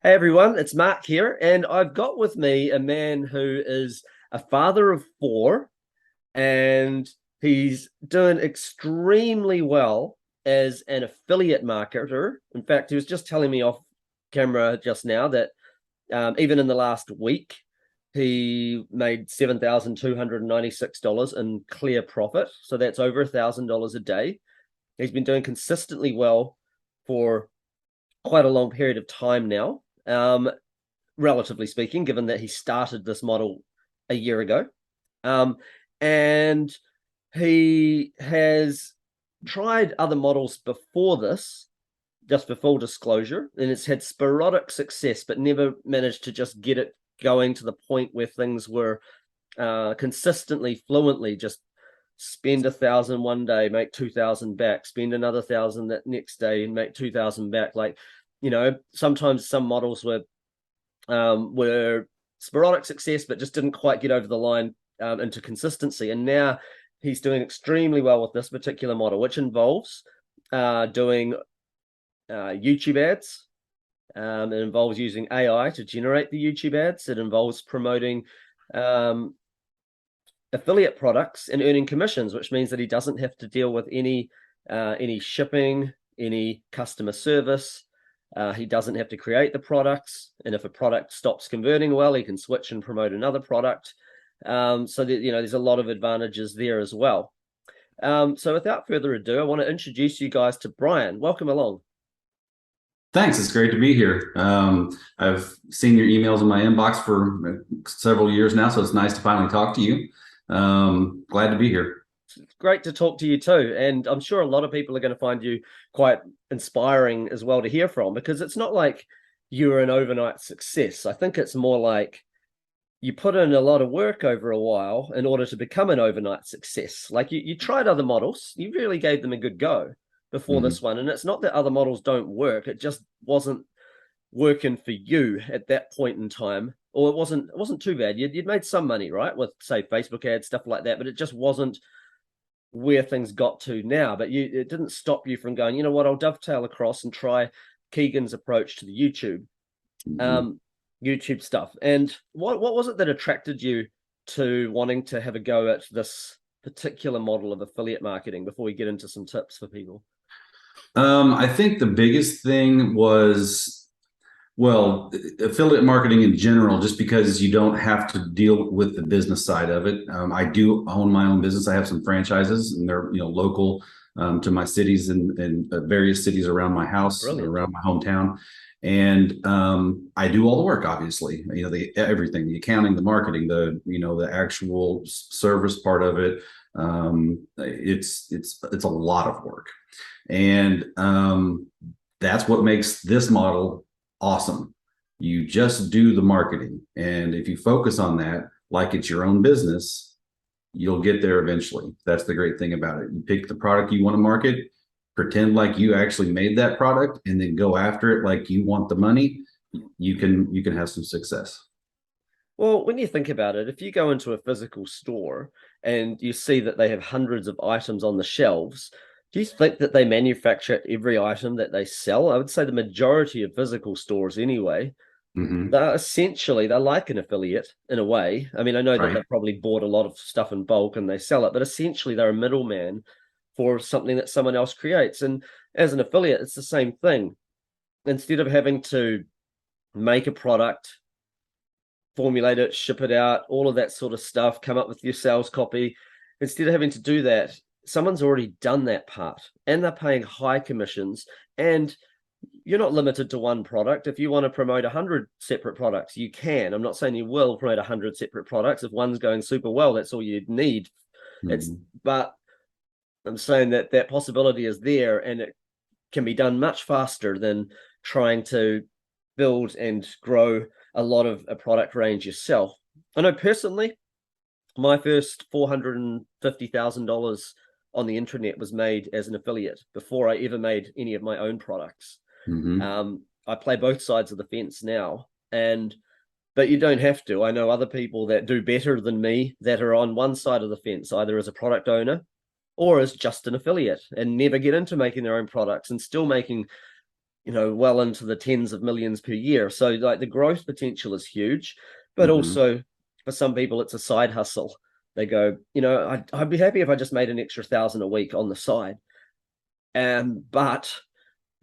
Hey everyone, it's Mark here, and I've got with me a man who is a father of four, and he's doing extremely well as an affiliate marketer. In fact, he was just telling me off camera just now that even in the last week, he made $7,296 in clear profit. So that's over $1,000 a day. He's been doing consistently well for quite a long period of time now. Relatively speaking, given that he started this model a year ago. Um, and he has tried other models before this, just for full disclosure, and it's had sporadic success, but never managed to just get it going to the point where things were consistently, fluently just spend 1,000 one day, make 2,000 back, spend another 1,000 that next day and make 2,000 back. Like, sometimes some models were sporadic success, but just didn't quite get over the line into consistency. And now he's doing extremely well with this particular model, which involves doing YouTube ads. It involves using AI to generate the YouTube ads. It involves promoting affiliate products and earning commissions, which means that he doesn't have to deal with any shipping, any customer service. He doesn't have to create the products, and if a product stops converting well, he can switch and promote another product. So that, there's a lot of advantages there as well. So without further ado, I want to introduce you guys to Brian. Welcome along. Thanks. It's great to be here. I've seen your emails in my inbox for several years now, so it's nice to finally talk to you. Glad to be here. It's great to talk to you too, and I'm sure a lot of people are going to find you quite inspiring as well to hear from, because it's not like you're an overnight success. I think it's more like you put in a lot of work over a while in order to become an overnight success. Like you tried other models, you really gave them a good go before Mhm. this one, and it's not that other models don't work, it just wasn't working for you at that point in time. Or it wasn't too bad. You'd made some money, right, with say Facebook ads, stuff like that, but it just wasn't where things got to now. But it didn't stop you from going, you know what, I'll dovetail across and try Keegan's approach to the Mhm. um, YouTube stuff. And what was it that attracted you to wanting to have a go at this particular model of affiliate marketing before we get into some tips for people? I think the biggest thing was, well, affiliate marketing in general, just because you don't have to deal with the business side of it. I do own my own business. I have some franchises, and they're local to my cities and various cities around my house, Brilliant. around my hometown. And I do all the work, obviously. The everything, the accounting, the marketing, the actual service part of it. It's a lot of work, and that's what makes this model awesome. You just do the marketing. And if you focus on that, like it's your own business, you'll get there eventually. That's the great thing about it. You pick the product you want to market, pretend like you actually made that product, and then go after it like you want the money. You can have some success. Well, when you think about it, if you go into a physical store and you see that they have hundreds of items on the shelves, do you think that they manufacture every item that they sell? I would say the majority of physical stores, anyway, Mm-hmm. they're like an affiliate in a way. I mean, I know that Right. they've probably bought a lot of stuff in bulk and they sell it, but essentially they're a middleman for something that someone else creates. And as an affiliate, it's the same thing. Instead of having to make a product, formulate it, ship it out, all of that sort of stuff, come up with your sales copy. Instead of having to do that, someone's already done that part, and they're paying high commissions. And you're not limited to one product. If you want to promote 100 separate products, you can. I'm not saying you will promote 100 separate products. If one's going super well, that's all you'd need. It's Mm-hmm. But I'm saying that that possibility is there, and it can be done much faster than trying to build and grow a lot of a product range yourself. I know personally, my first $450,000 on the internet was made as an affiliate before I ever made any of my own products. Mm-hmm. I play both sides of the fence now, and but you don't have to. I know other people that do better than me that are on one side of the fence, either as a product owner or as just an affiliate, and never get into making their own products and still making well into the tens of millions per year. So like the growth potential is huge, but Hmm. also for some people it's a side hustle. They go, I'd be happy if I just made an extra 1,000 a week on the side. But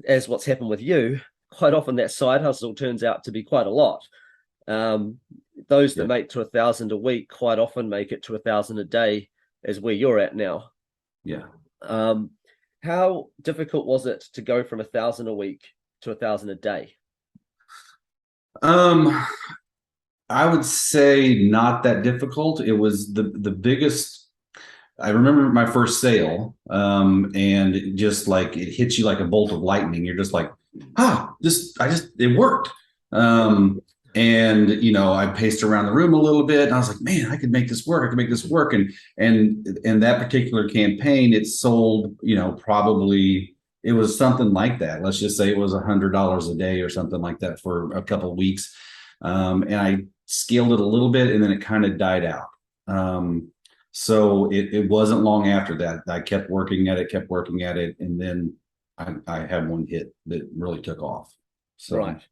as what's happened with you, quite often that side hustle turns out to be quite a lot. Um, those that Yeah. make to 1,000 a week quite often make it to 1,000 a day, as where you're at now. Yeah. Um, how difficult was it to go from 1,000 a week to 1,000 a day? Um, I would say not that difficult. It was the biggest. I remember my first sale, and just like it hits you like a bolt of lightning. You're just like, it worked. Right, And I paced around the room a little bit, and I was like, man, I could make this work. I could make this work. And that particular campaign, it sold, probably it was something like that. Let's just say it was $100 a day or something like that for a couple of weeks. And I scaled it a little bit, and then it kind of died out. So it wasn't long after that. I kept working at it, and then I had one hit that really took off. So right.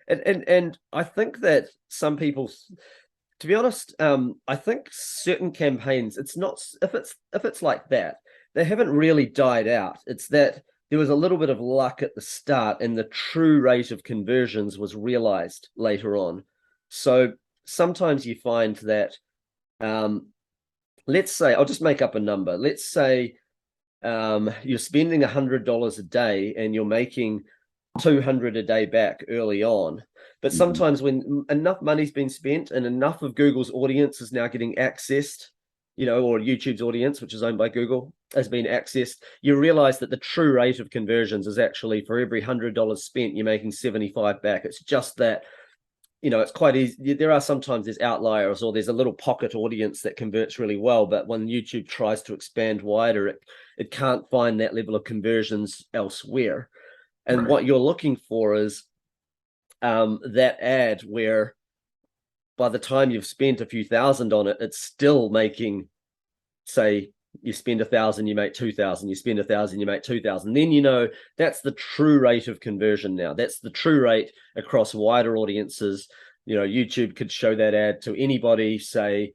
And I think that some people, to be honest, I think certain campaigns, it's not if it's like that, they haven't really died out. It's that there was a little bit of luck at the start, and the true rate of conversions was realized later on. So sometimes you find that, um, let's say, I'll just make up a number. Let's say you're spending $100 a day and you're making 200 a day back early on. But mhm, sometimes when enough money's been spent and enough of Google's audience is now getting accessed, or YouTube's audience, which is owned by Google, has been accessed, you realize that the true rate of conversions is actually for every $100 spent, you're making 75 back. It's just that, it's quite easy. There are sometimes there's outliers or there's a little pocket audience that converts really well, but when YouTube tries to expand wider, it can't find that level of conversions elsewhere. And right. what you're looking for is that ad where by the time you've spent a few thousand on it, it's still making, say, you spend 1,000, you make 2,000, you spend 1,000, you make 2,000. Then that's the true rate of conversion now. That's the true rate across wider audiences. YouTube could show that ad to anybody, say,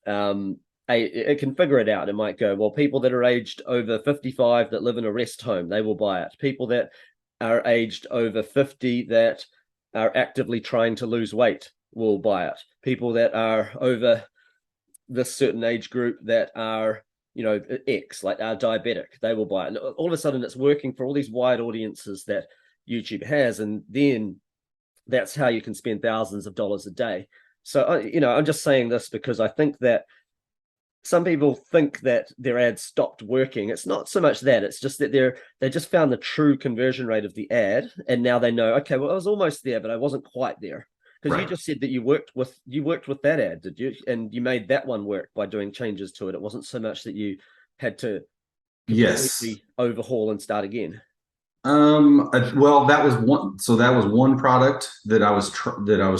it can figure it out. It might go, well, people that are aged over 55 that live in a rest home, they will buy it. People that are aged over 50 that are actively trying to lose weight will buy it. People that are over this certain age group that are, X, like are diabetic, they will buy it. And all of a sudden it's working for all these wide audiences that YouTube has. And then that's how you can spend thousands of dollars a day. So, I'm just saying this because I think that some people think that their ads stopped working. It's not so much that, it's just that they just found the true conversion rate of the ad, and now they know, okay, well, I was almost there, but I wasn't quite there. Because you Right. just said that you worked with that ad, did you? And you made that one work by doing changes to it. It wasn't so much that you had to Yes. completely overhaul and start again. Well, that was one. So that was one product that I was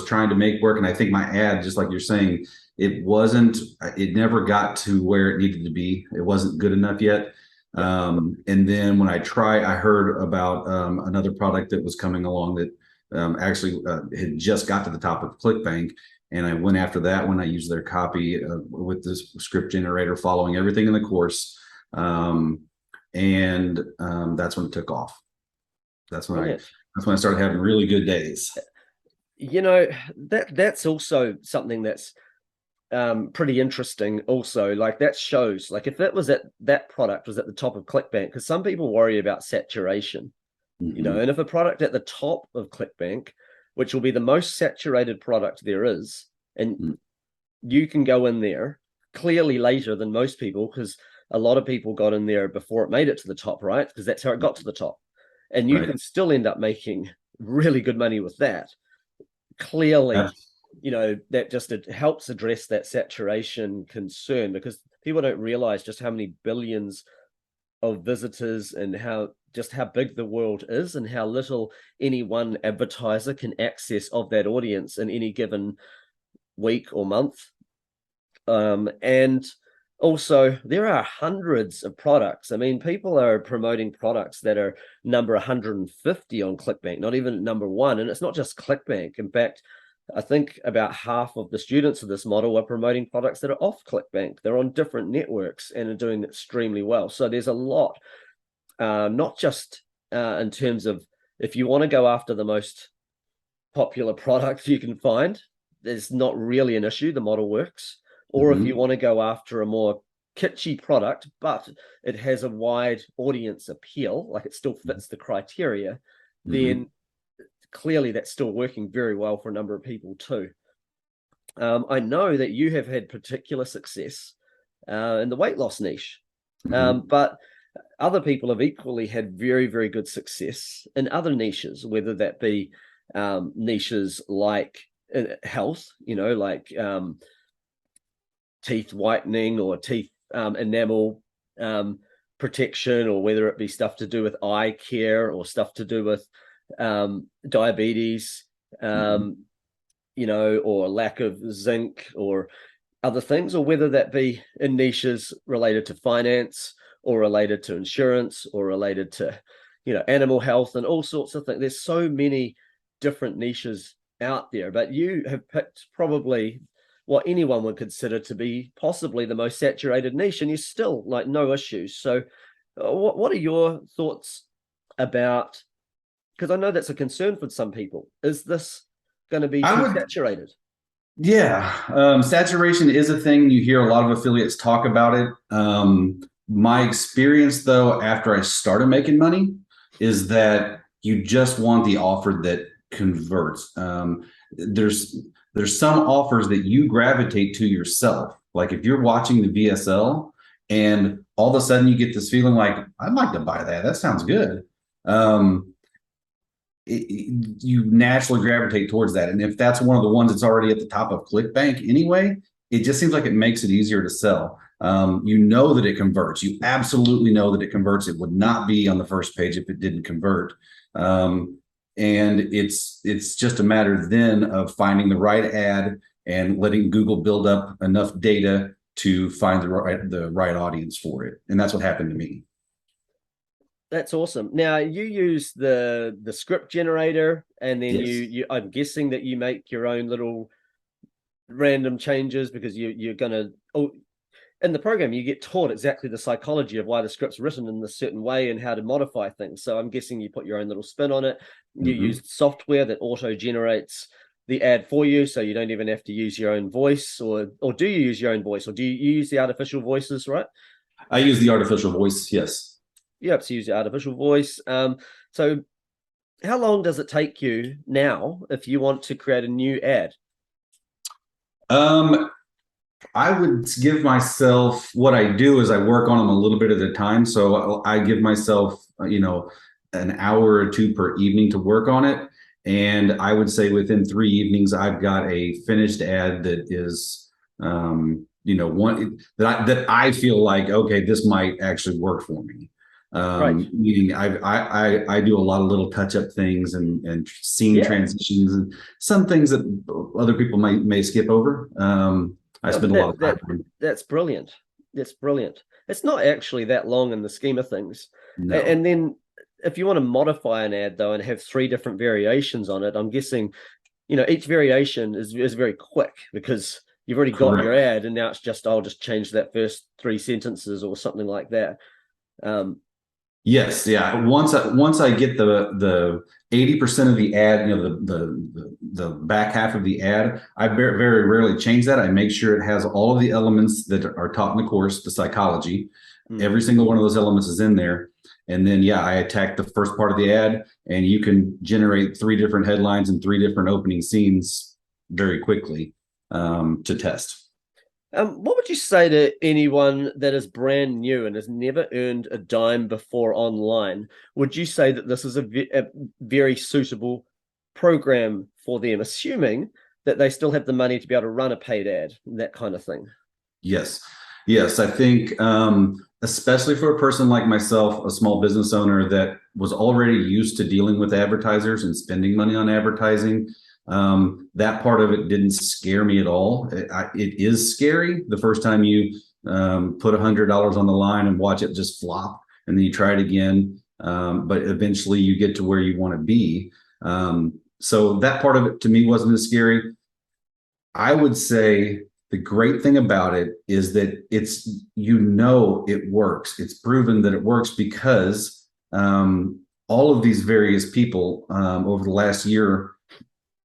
trying to make work, and I think my ad, just like you're saying, it wasn't. It never got to where it needed to be. It wasn't good enough yet. Yeah. And then I heard about another product that was coming along that actually had just got to the top of ClickBank, and I went after that when I used their copy with this script generator, following everything in the course, and that's when it took off. That's when I Brilliant. that's when I started having really good days. You know, that's also something that's pretty interesting also. Like that shows, like if that product was at the top of ClickBank, because some people worry about saturation, Hmm. and if a product at the top of ClickBank, which will be the most saturated product there is, and you can go in there clearly later than most people, because a lot of people got in there before it made it to the top, right? Because that's how it got to the top. And you Right. can still end up making really good money with that. Clearly, That's that just it helps address that saturation concern, because people don't realize just how many billions of visitors and how big the world is, and how little any one advertiser can access of that audience in any given week or month. And also, there are hundreds of products. I mean, people are promoting products that are number 150 on ClickBank, not even number one. And it's not just ClickBank. In fact, I think about half of the students of this model are promoting products that are off ClickBank. They're on different networks and are doing extremely well. So there's a lot, not just in terms of if you want to go after the most popular product you can find, there's not really an issue. The model works. Or if you want to go after a more kitschy product, but it has a wide audience appeal, like it still fits the criteria, then clearly that's still working very well for a number of people too. I know that you have had particular success in the weight loss niche, but other people have equally had very, very good success in other niches, whether that be niches like health, like teeth whitening or teeth enamel protection, or whether it be stuff to do with eye care or stuff to do with diabetes, or lack of zinc or other things, or whether that be in niches related to finance or related to insurance or related to, animal health and all sorts of things. There's so many different niches out there, but you have picked probably what anyone would consider to be possibly the most saturated niche, and you're still like no issues. So what are your thoughts about, because I know that's a concern for some people, is this going to be too saturated? Yeah, saturation is a thing. You hear a lot of affiliates talk about it. My experience, though, after I started making money, is that you just want the offer that converts. There's some offers that you gravitate to yourself. Like if you're watching the VSL and all of a sudden you get this feeling like, I'd like to buy that. That sounds good. You naturally gravitate towards that. And if that's one of the ones that's already at the top of ClickBank anyway, it just seems like it makes it easier to sell. You know that it converts. You absolutely know that it converts. It would not be on the first page if it didn't convert. And it's just a matter then of finding the right ad and letting Google build up enough data to find the right audience for it. And that's what happened to me. That's awesome. Now you use the script generator, and then Yes. you I'm guessing that you make your own little random changes, because you're gonna in the program you get taught exactly the psychology of why the script's written in a certain way and how to modify things. So I'm guessing you put your own little spin on it. You use software that auto generates the ad for you, so you don't even have to use your own voice, or do you use your own voice, or do you use the artificial voices, right? I use the artificial voice, yes. Yep, so use the artificial voice. So how long does it take you now if you want to create a new ad? I would give myself, what I do is I work on them a little bit at a time. So I give myself, an hour or two per evening to work on it. And I would say within 3 evenings, I've got a finished ad that is, one that I feel like, okay, this might actually work for me. Right. Meaning I do a lot of little touch up things and scene transitions and some things that other people may skip over. I spend a lot of time. That's brilliant. That's brilliant. It's not actually that long in the scheme of things. No. And then if you want to modify an ad though and have 3 different variations on it, I'm guessing, each variation is very quick, because you've already got your ad, and now it's just, I'll just change that first 3 sentences or something like that. Yes, yeah. Once I get the 80% of the ad, the back half of the ad, I very, very rarely change that. I make sure it has all of the elements that are taught in the course, the psychology. Every single one of those elements is in there. And then, I attack the first part of the ad, and you can generate 3 different headlines and 3 different opening scenes very quickly to test. What would you say to anyone that is brand new and has never earned a dime before online? Would you say that this is a very suitable program for them, assuming that they still have the money to be able to run a paid ad, that kind of thing? Yes. I think especially for a person like myself, a small business owner that was already used to dealing with advertisers and spending money on advertising, that part of it didn't scare me at all. It is scary the first time you put $100 on the line and watch it just flop, and then you try it again. But eventually you get to where you want to be. So that part of it to me wasn't as scary. I would say the great thing about it is that it's, it works. It's proven that it works because all of these various people over the last year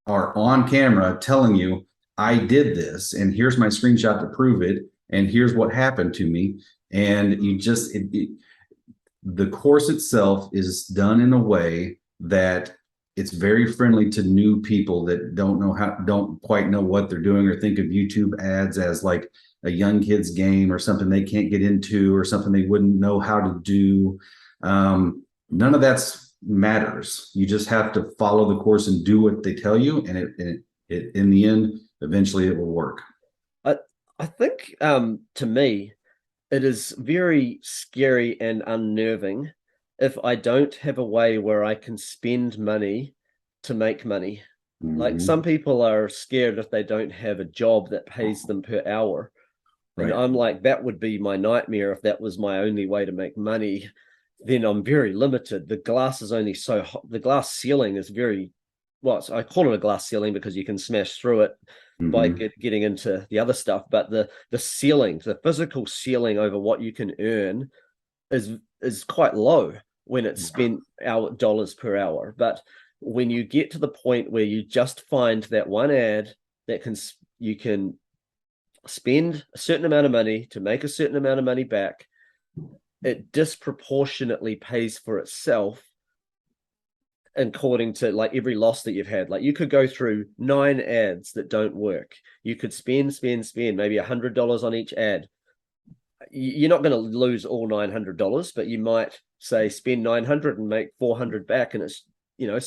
are on camera telling you, I did this, and here's my screenshot to prove it, and here's what happened to me. And the course itself is done in a way that it's very friendly to new people that don't quite know what they're doing, or think of YouTube ads as like a young kid's game or something they can't get into or something they wouldn't know how to do. None of that's matters. You just have to follow the course and do what they tell you, and it in the end, eventually it will work. I think to me, it is very scary and unnerving if I don't have a way where I can spend money to make money. Like Mm-hmm. some people are scared if they don't have a job that pays them per hour. And Right. I'm like, that would be my nightmare if that was my only way to make money. Then I'm very limited. The glass is only so hot. The glass ceiling is very, well, I call it a glass ceiling because you can smash through it by Mm-hmm. getting into the other stuff. But the ceiling, the physical ceiling over what you can earn is quite low when it's spent our dollars per hour. But when you get to the point where you just find that one ad that you can spend a certain amount of money to make a certain amount of money back, it disproportionately pays for itself according to like every loss that you've had. Like you could go through 9 ads that don't work. You could spend maybe $100 on each ad. You're not going to lose all $900, but you might say spend 900 and make 400 back. And it's,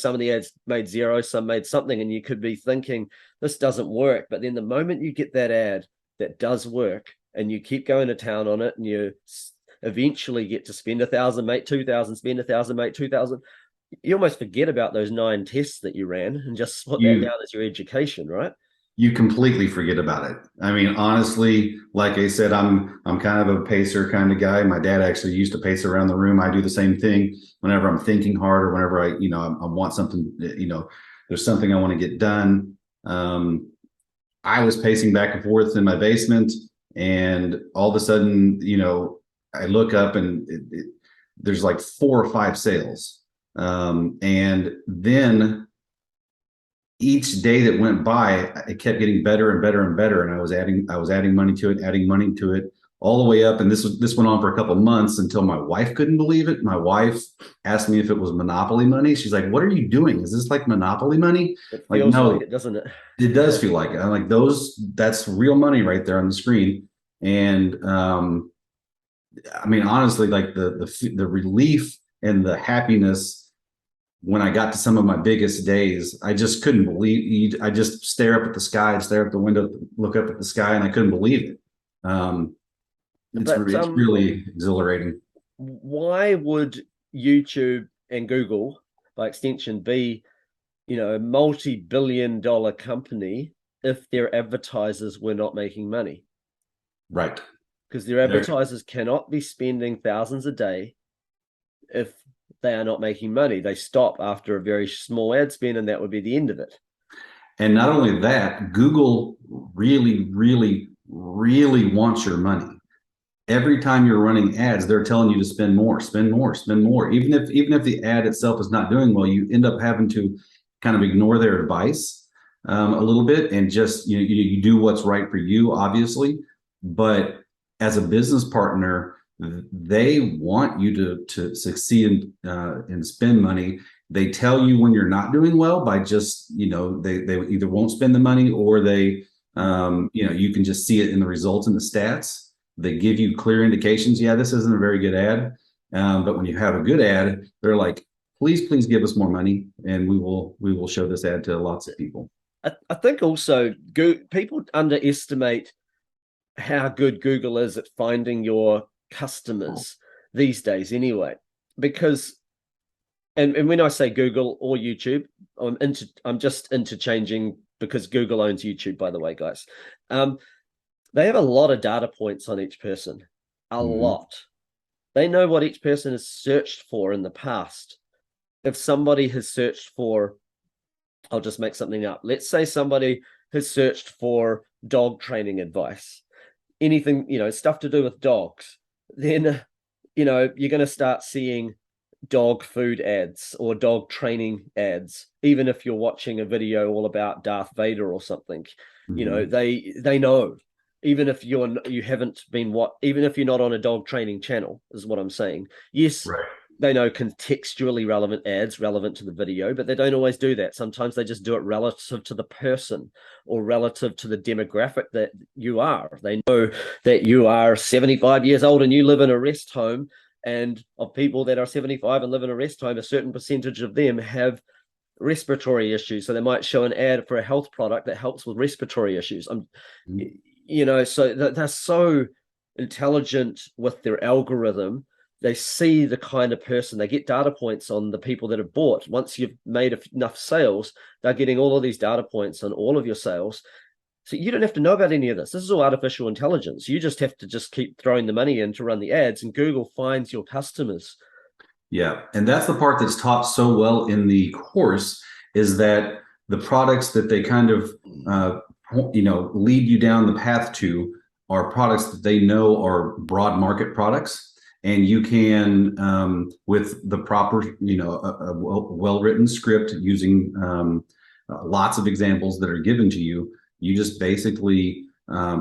some of the ads made zero, some made something, and you could be thinking this doesn't work. But then the moment you get that ad that does work and you keep going to town on it, and you eventually get to spend 1,000, make 2,000, spend 1,000, make 2,000, you almost forget about those 9 tests that you ran and just put that You down as your education, right? you completely forget about it. I mean, honestly, like I said, I'm kind of a pacer kind of guy. My dad actually used to pace around the room. I do the same thing whenever I'm thinking hard, or whenever I want something, there's something I want to get done. I was pacing back and forth in my basement, and all of a sudden, I look up, and there's like 4 or 5 sales. And then each day that went by, it kept getting better and better and better. And I was adding money to it, adding money to it, all the way up. And this went on for a couple of months until my wife couldn't believe it. My wife asked me if it was Monopoly money. She's like, "What are you doing? Is this like Monopoly money?" It Like, feels like no, it, doesn't it? it does feel like it. I'm like, that's real money right there on the screen. And I mean, honestly, like the relief and the happiness when I got to some of my biggest days, I just couldn't believe. I just stare up at the sky, and stare up the window, look up at the sky, and I couldn't believe it. Um, But it's really exhilarating. why would YouTube and Google, by extension, be, a multi-billion-dollar company if their advertisers were not making money? Right. Because their There. advertisers cannot be spending thousands a day if they are not making money. They stop after a very small ad spend, and that would be the end of it. And not only that, Google really, really, really wants your money. Every time you're running ads, they're telling you to spend more, spend more, spend more. Even if the ad itself is not doing well, you end up having to kind of ignore their advice a little bit, and just you do what's right for you, obviously. But as a business partner, they want you to succeed and spend money. They tell you when you're not doing well by just they either won't spend the money, or they you can just see it in the results and the stats. They give you clear indications. Yeah, this isn't a very good ad. But when you have a good ad, they're like, please give us more money, and we will show this ad to lots of people. I think also people underestimate how good Google is at finding your customers these days anyway. Because and when I say Google or YouTube, I'm just interchanging because Google owns YouTube, by the way, guys. Um, They have a lot of data points on each person, a Mm-hmm. lot. They know what each person has searched for in the past. If somebody has searched for, I'll just make something up. Let's say somebody has searched for dog training advice, anything, stuff to do with dogs, then, you're going to start seeing dog food ads or dog training ads, even if you're watching a video all about Darth Vader or something. Mm-hmm. They know, even if you haven't been what even if you're not on a dog training channel, is what I'm saying. Yes, Right. they know contextually relevant ads relevant to the video, but they don't always do that. Sometimes they just do it relative to the person or relative to the demographic that you are. They know that you are 75 years old and you live in a rest home, and of people that are 75 and live in a rest home, a certain percentage of them have respiratory issues. So they might show an ad for a health product that helps with respiratory issues. So they're so intelligent with their algorithm. They see the kind of person, they get data points on the people that have bought. Once you've made enough sales, they're getting all of these data points on all of your sales. So you don't have to know about any of this. This is all artificial intelligence. You just have to just keep throwing the money in to run the ads, and Google finds your customers. Yeah, and that's the part that's taught so well in the course is that the products that they kind of lead you down the path to are products that they know are broad market products, and you can with the proper a well written script using lots of examples that are given to you. You just basically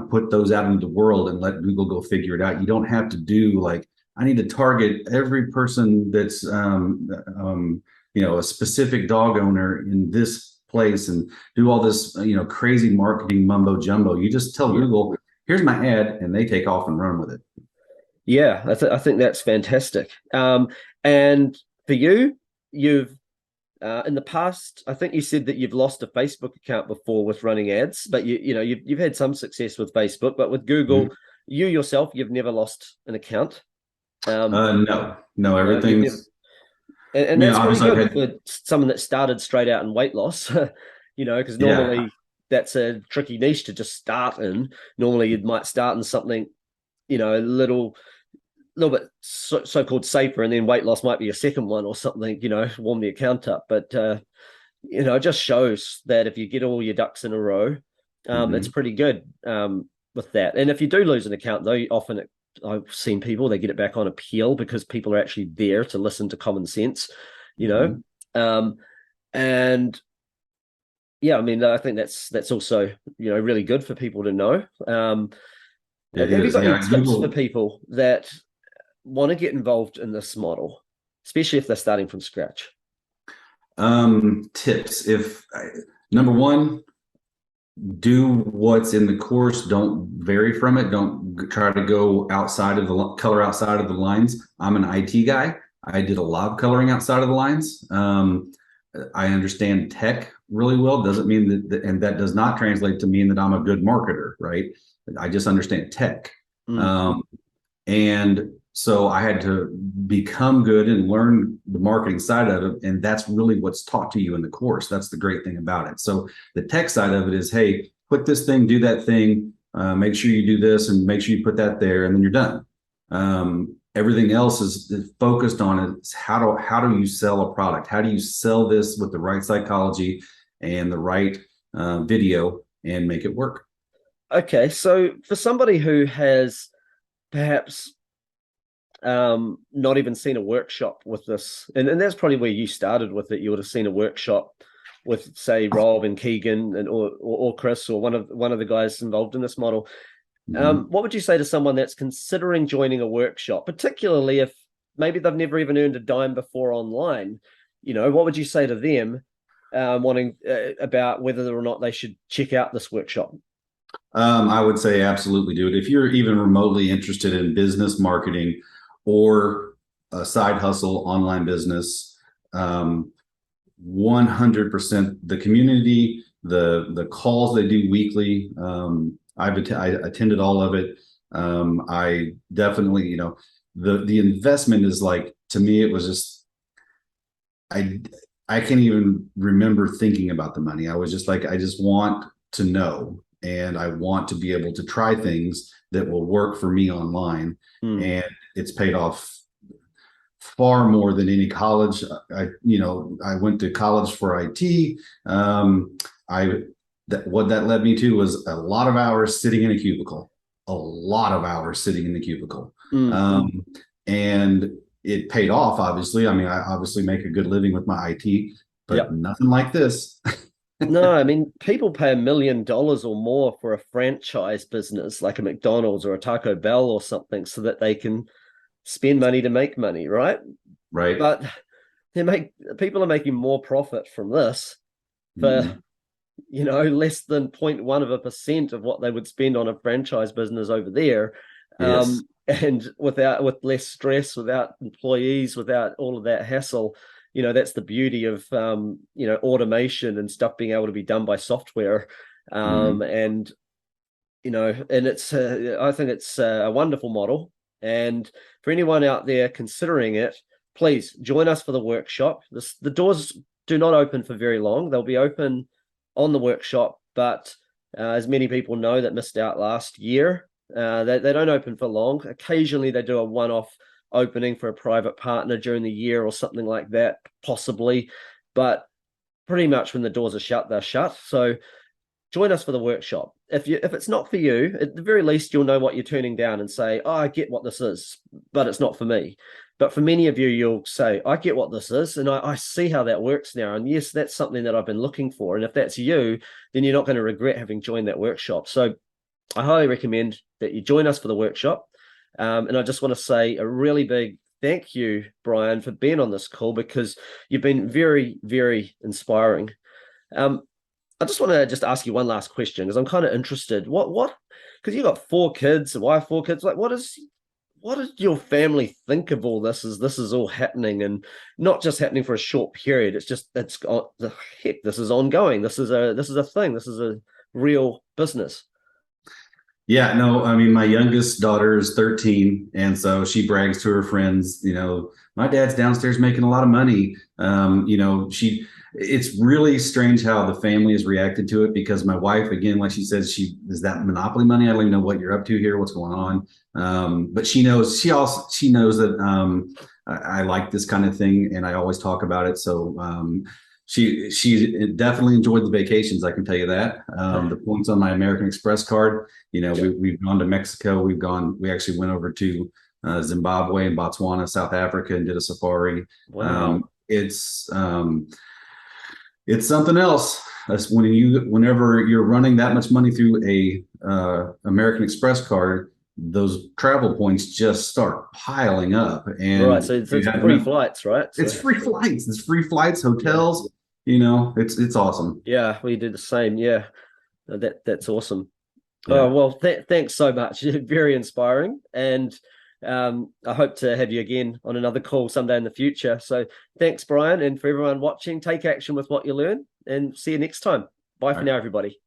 put those out into the world and let Google go figure it out. You don't have to do like I need to target every person that's a specific dog owner in this place and do all this crazy marketing mumbo jumbo. You just tell Yeah. Google, here's my ad, and they take off and run with it. Yeah, I think that's fantastic. And for you, you've in the past, I think you said that you've lost a Facebook account before with running ads, but you've had some success with Facebook, but with Google, Mhm. you yourself, you've never lost an account. No, no, No, you've never, everything's. and that's pretty Obviously, I've good had. for someone that started straight out in weight loss. Because Yeah. normally that's a tricky niche to just start in. Normally, you might start in something, a little bit so-called safer, and then weight loss might be a second one or something, warm the account up. But it just shows that if you get all your ducks in a row, it's Mhm. pretty good with that. And if you do lose an account, though, often I've seen people, they get it back on appeal because people are actually there to listen to common sense, you know. Mhm. Um, and yeah, I mean, I think that's also really good for people to know. It Have you is. got any Yeah. tips for Google. people that want to get involved in this model, especially if they're starting from scratch? Tips. If number one, do what's in the course. Don't vary from it. Don't try to go outside of the color outside of the lines. I'm an IT guy. I did a lot of coloring outside of the lines. I understand tech really well. Doesn't mean that, and that does not translate to mean that I'm a good marketer, right? I just understand tech. Mm. Um, and so I had to become good and learn the marketing side of it. And that's really what's taught to you in the course. That's the great thing about it. So the tech side of it is, hey, put this thing, do that thing, make sure you do this and make sure you put that there, and then you're done. Everything else is focused on it. How do you sell a product? How do you sell this with the right psychology and the right video and make it work? Okay, so for somebody who has perhaps not even seen a workshop with this, and that's probably where you started with it. You would have seen a workshop with, say, Rob and Keegan and or Chris or one of the guys involved in this model. Mm-hmm. What would you say to someone that's considering joining a workshop, particularly if maybe they've never even earned a dime before online? What would you say to them, wanting about whether or not they should check out this workshop? I would say absolutely do it. If you're even remotely interested in business marketing or a side hustle, online business, 100% the community, the calls they do weekly. I attended all of it. I definitely, the investment is like to me, it was just I I can't even remember thinking about the money. I was just like, I just want to know. and I want to be able to try things that will work for me online. Mm. And it's paid off far more than any college. I went to college for IT. I what that led me to was a lot of hours sitting in a cubicle, a lot of hours sitting in the cubicle. Mm. And it paid off, obviously. I mean, I obviously make a good living with my IT, but Yep. nothing like this. No, I mean, people pay $1 million or more for a franchise business like a McDonald's or a Taco Bell or something so that they can spend money to make money, right? Right. But people are making more profit from this for Mhm. less than 0.1% of what they would spend on a franchise business over there. Yes. And with less stress, without employees, without all of that hassle. That's the beauty of automation and stuff being able to be done by software. Mhm. And and it's I think it's a wonderful model. And for anyone out there considering it, please join us for the workshop. The doors do not open for very long. They'll be open on the workshop, but as many people know that missed out last year, they don't open for long. Occasionally, they do a one-off opening for a private partner during the year or something like that, possibly. But pretty much when the doors are shut, they're shut. So join us for the workshop. If it's not for you, at the very least you'll know what you're turning down and say, "Oh, I get what this is, but it's not for me." But for many of you, you'll say, "I get what this is, and I see how that works now. And yes, that's something that I've been looking for." And if that's you, then you're not going to regret having joined that workshop. So I highly recommend that you join us for the workshop. And I just want to say a really big thank you, Brian, for being on this call because you've been very, very inspiring. Um, I just want to just ask you one last question because I'm kind of interested. Because you got 4 kids, a wife, 4 kids. Like, what does your family think of all this as this is all happening and not just happening for a short period? It's the heck, this is ongoing. This is a thing. This is a real business. Yeah, no, I mean, my youngest daughter is 13. And so she brags to her friends, my dad's downstairs making a lot of money. It's really strange how the family has reacted to it because my wife, again, like she says, she is that monopoly money. I don't even know what you're up to here, what's going on. But she knows that I like this kind of thing and I always talk about it. So, she definitely enjoyed the vacations. I can tell you that. The points on my American Express card. We've gone to Mexico. We actually went over to Zimbabwe and Botswana, South Africa, and did a safari. Wow. It's something else. That's whenever you're running that much money through a American Express card, those travel points just start piling up, Right. and So it's, you it's have, I free mean, flights, right? it's So free flights. It's free flights, yeah. hotels. It's awesome. Yeah, we do the same. Yeah. That's awesome. Oh, Yeah. well, thanks so much. Very inspiring. And I hope to have you again on another call someday in the future. So thanks, Brian. And for everyone watching, take action with what you learn and see you next time. Bye All for right. now, everybody.